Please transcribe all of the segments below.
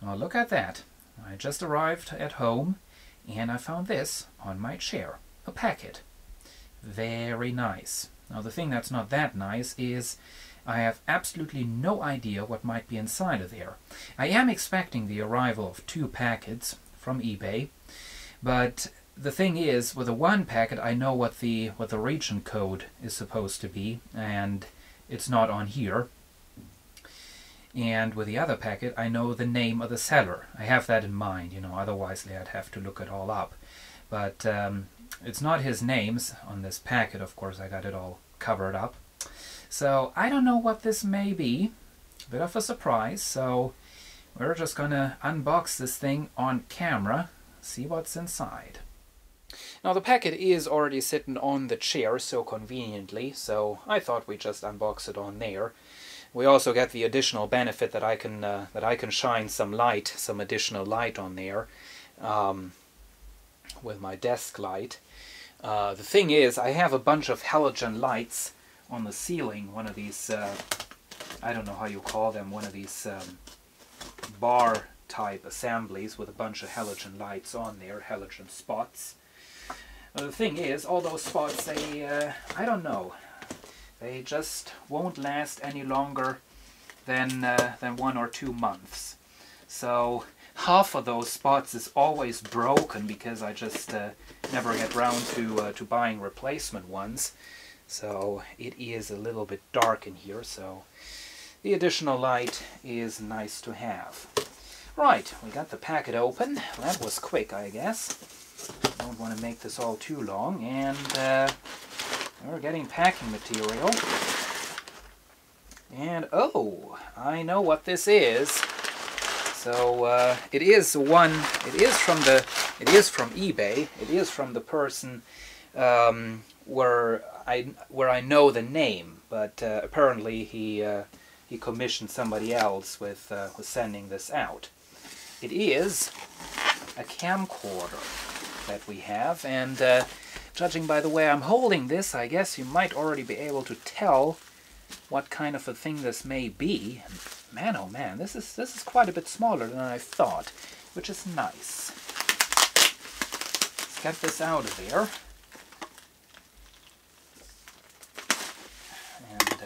Oh, look at that. I just arrived at home and I found this on my chair. A packet. Very nice. Now the thing that's not that nice is I have absolutely no idea what might be inside of there. I am expecting the arrival of 2 packets from eBay, but the thing is, with the one packet I know what the region code is supposed to be, and it's not on here. And with the other packet I know the name of the seller. I have that in mind, you know, otherwise I'd have to look it all up. But it's not his names on this packet, of course. I got it all covered up. So I don't know what this may be. A bit of a surprise. So we're just gonna unbox this thing on camera, see what's inside. Now the packet is already sitting on the chair so conveniently, so I thought we'd just unbox it on there. We also get the additional benefit that I can shine some light, some additional light on there with my desk light. The thing is, I have a bunch of halogen lights on the ceiling. One of these, I don't know how you call them, one of these bar type assemblies with a bunch of halogen lights on there, halogen spots. The thing is, all those spots, they, I don't know, they just won't last any longer than 1 or 2 months. So half of those spots is always broken because I just never get round to buying replacement ones. So it is a little bit dark in here, so the additional light is nice to have. Right, we got the packet open. That was quick, I guess. Don't want to make this all too long, and we're getting packing material. And oh, I know what this is. So it is from eBay. It is from the person where I know the name, but apparently he commissioned somebody else with sending this out. It is a camcorder that we have, and judging by the way I'm holding this, I guess you might already be able to tell what kind of a thing this may be. Man, oh man, this is quite a bit smaller than I thought, which is nice. Let's get this out of there. And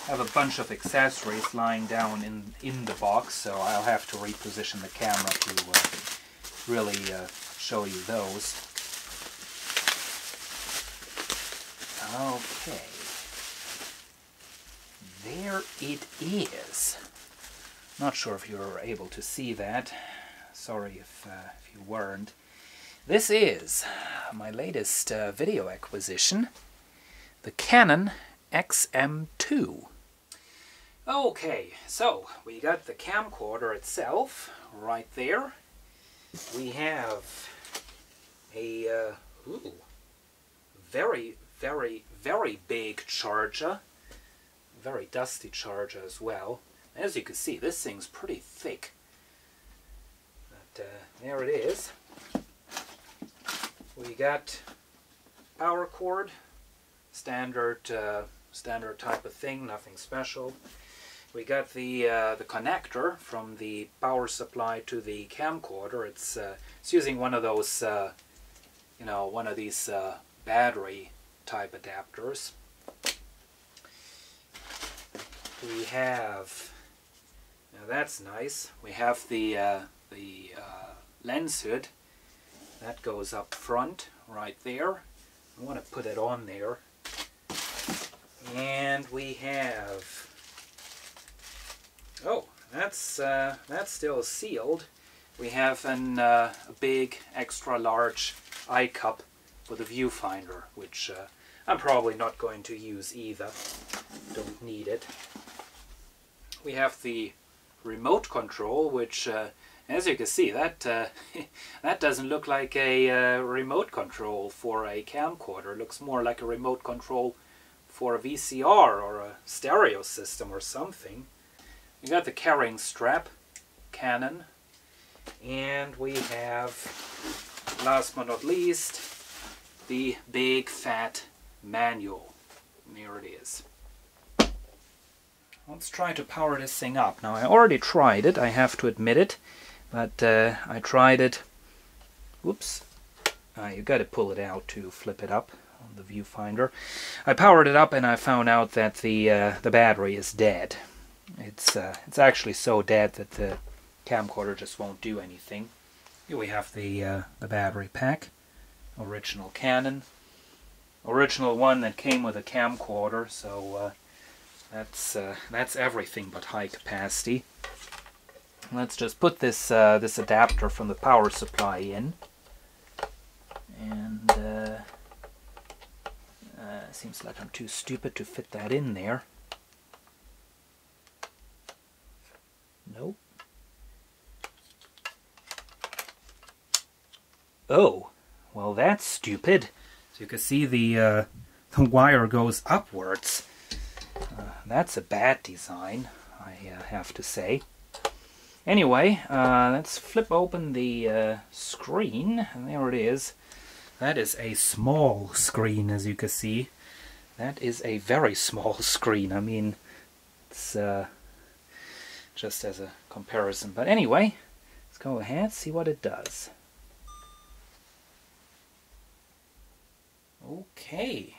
have a bunch of accessories lying down in the box, so I'll have to reposition the camera to really show you those. Okay. There it is. Not sure if you were able to see that. Sorry if you weren't. This is my latest video acquisition, the Canon XM2. Okay, so we got the camcorder itself right there. We have a very, very, very big charger. Very dusty charger as well. As you can see, this thing's pretty thick. But there it is. We got power cord, standard type of thing, nothing special. We got the connector from the power supply to the camcorder. It's using one of those, you know, one of these battery type adapters. We have, now that's nice, we have the lens hood that goes up front right there. I want to put it on there. And we have, oh, that's still sealed. We have a big extra large eye cup with a viewfinder, which I'm probably not going to use either. Don't need it. We have the remote control, which, as you can see, that that doesn't look like a remote control for a camcorder. It looks more like a remote control for a VCR or a stereo system or something. We got the carrying strap, Canon, and we have, last but not least, the big fat manual. There it is. let's try to power this thing up. Now, I already tried it, I have to admit it, but I tried it. Whoops. You got to pull it out to flip it up on the viewfinder. I powered it up and I found out that the battery is dead. It's actually so dead that the camcorder just won't do anything. Here we have the battery pack, original Canon, original one that came with a camcorder. So that's everything but high capacity. Let's just put this this adapter from the power supply in, and seems like I'm too stupid to fit that in there. Nope. Oh, well, that's stupid. So you can see the wire goes upwards. That's a bad design, I have to say. Anyway, let's flip open the screen, and there it is. That is a small screen, as you can see. That is a very small screen. I mean, it's just as a comparison. But anyway, let's go ahead, see what it does. Okay,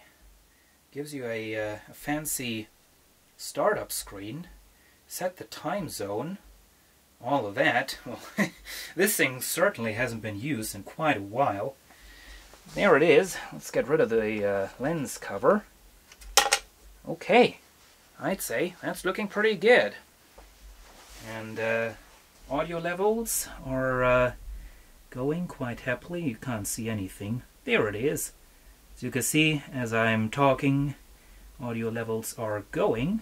gives you a fancy startup screen. Set the time zone, all of that. Well, this thing certainly hasn't been used in quite a while. There it is. Let's get rid of the lens cover. Okay, I'd say that's looking pretty good. And audio levels are going quite happily. You can't see anything. There it is. As you can see, as I'm talking, audio levels are going.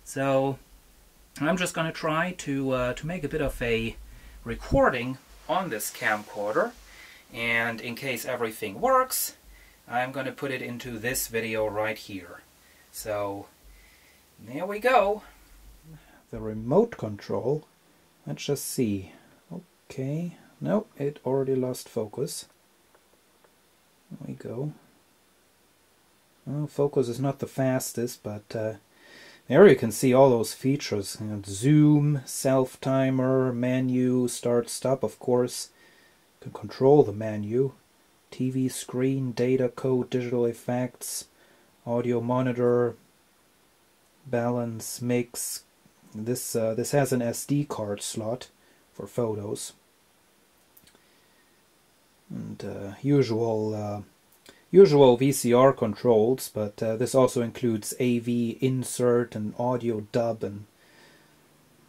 So I'm just going to try to make a bit of a recording on this camcorder, and in case everything works, I'm going to put it into this video right here. So there we go. The remote control. Let's just see. Okay. No, it already lost focus. There we go. Well, focus is not the fastest, but there you can see all those features. You know, zoom, self-timer, menu, start, stop, of course. You can control the menu. TV screen, data code, digital effects, audio monitor, balance, mix. This has an SD card slot for photos. And usual VCR controls, but this also includes AV insert and audio dub and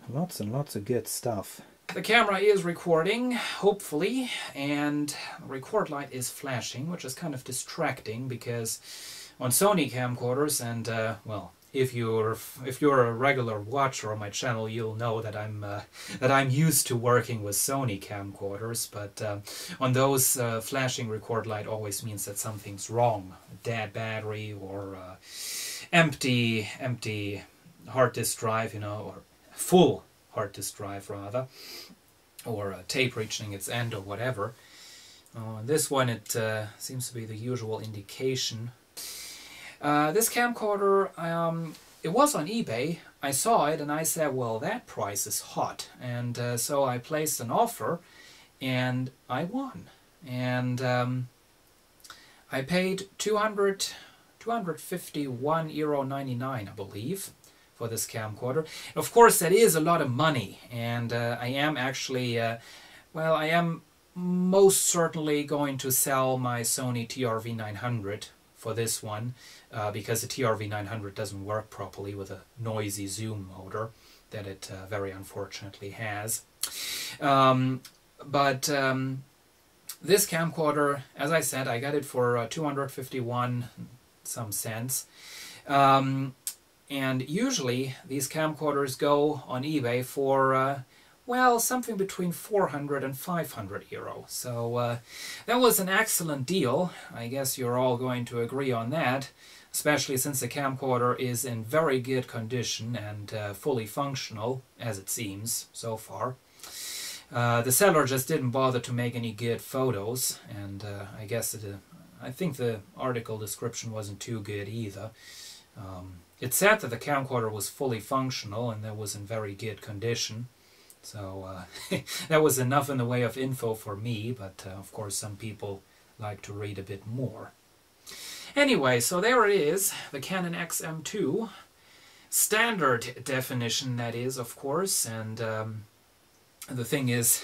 lots of good stuff. The camera is recording, hopefully, and the record light is flashing, which is kind of distracting because on Sony camcorders, and well, if you're a regular watcher on my channel, you'll know that I'm used to working with Sony camcorders. But on those, flashing record light always means that something's wrong: a dead battery, or empty hard disk drive, you know, or full hard disk drive rather, or a tape reaching its end or whatever. This one, it seems to be the usual indication. This camcorder, it was on eBay. I saw it and I said, well, that price is hot. And so I placed an offer and I won. And I paid €251.99, I believe, for this camcorder. Of course, that is a lot of money. And I am actually, well, I am most certainly going to sell my Sony TRV-900 for this one, because the TRV-900 doesn't work properly with a noisy zoom motor that it very unfortunately has. But this camcorder, as I said, I got it for 251 some cents. And usually these camcorders go on eBay for well, something between 400 and 500 euro. So that was an excellent deal. I guess you're all going to agree on that, especially since the camcorder is in very good condition and fully functional, as it seems so far. The seller just didn't bother to make any good photos, and I think the article description wasn't too good either. it said that the camcorder was fully functional and that was in very good condition. So that was enough in the way of info for me, but of course some people like to read a bit more. Anyway, so there it is, the Canon XM2. Standard definition, that is, of course, and the thing is,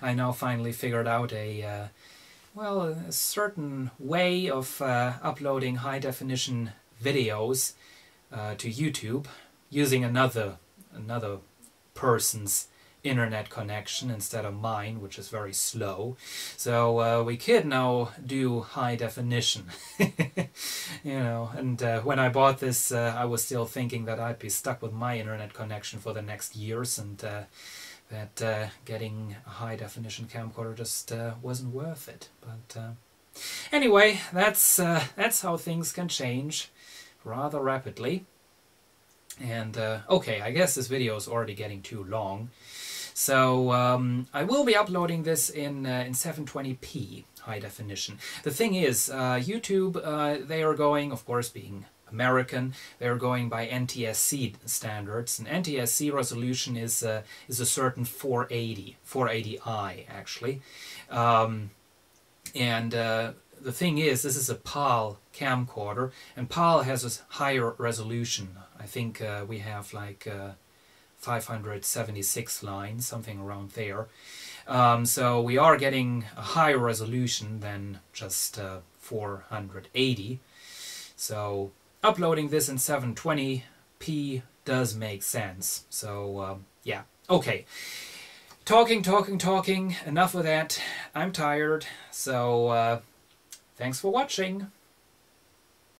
I now finally figured out a certain way of uploading high-definition videos to YouTube using another person's internet connection instead of mine, which is very slow. So we could now do high definition. You know, and when I bought this, I was still thinking that I'd be stuck with my internet connection for the next years, and that getting a high definition camcorder just wasn't worth it. But anyway, that's how things can change rather rapidly. And okay, I guess this video is already getting too long. So I will be uploading this in 720p high definition. The thing is, YouTube, they are going, of course, being American, they are going by NTSC standards, and NTSC resolution is a certain 480i actually. The thing is, this is a PAL camcorder, and PAL has a higher resolution. I think we have like 576 lines, something around there. So we are getting a higher resolution than just 480. So uploading this in 720p does make sense. So yeah, okay. Talking, enough of that. I'm tired, so thanks for watching.